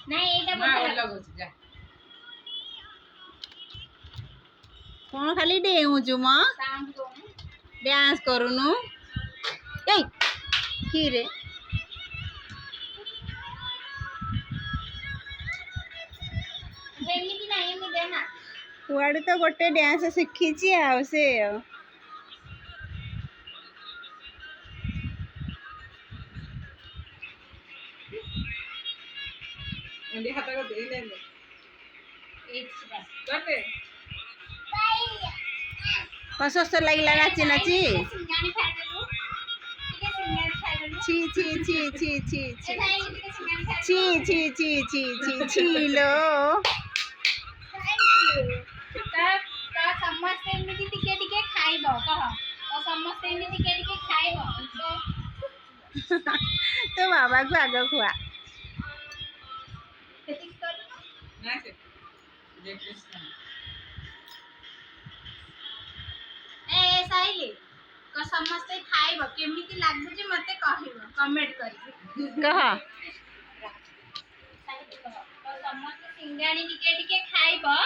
नहीं एटा बोल जा कौन खाली डेऊचु म साउंड को डांस करूनु ए की रे एमिति नहीं एमि देना कुआडे तो गोटे डांस शिखी आ से एंडी हाथ को दे ले एक करते कसो लगिला नाची नाची सिंगानी खाइ देलु ठीक है सिंगानी खाइ देलु छी छी छी छी छी छी ए भाई ठीक है सिंगानी खाइ छी छी छी छी छी छीलो तो समस्त एमिति टिके टिके खाइबो कह तो समस्त एमिति टिके टिके खाइबो तो बाबा को आग खुआ खेती कर ना से जय कृष्ण ए साइली को समस्त खाइबो केमिति लागु जे मते कहिबो कमेंट करी कह तो समस्त सिंगानी टिके टिके खाइबो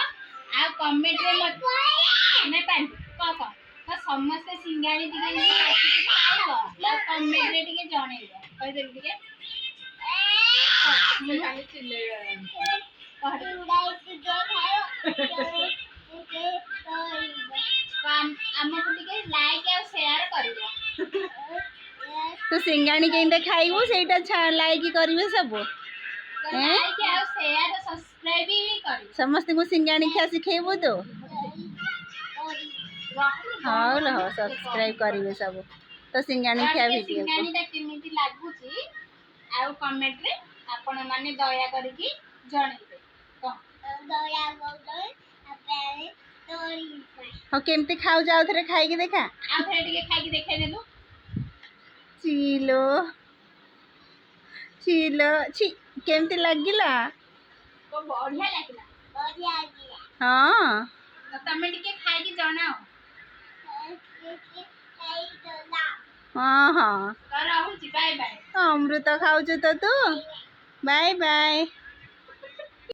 आ कमेंट रे मत नै पाइन क तो समस्त सिंगानी टिके टिके खाइबो आ कमेंट रे टिके जणैबो कहि देलु टिके खाली चिल्ले आमको टिके लाइक और शेयर करिबो तो सिंगाणी केंदे खाइबो सेटा लाइक करिवे सब लाइक और शेयर सब्सक्राइब भी करिबो समस्त को सिंगाणी खा सिखेबो तो हां लो सब्सक्राइब करिवे सब तो सिंगाणी खा वीडियो को सिंगानी ता केमिति लागुची आ कमेंट रे आपण माने दया करिकि जणैबे क दया गौदे अपने तोरी हो केमती खाऊ जाओ थरे खाई के देखा आ फेर टिके खाइ के देखाइ देलु चीलो चीलो छी केमती लागिला को बढ़िया लागिला हां तो तमे टिके खाइ के जणाओ हां हां तो रहूची बाय बाय अमृत खाऊ तो तू बाय बाय।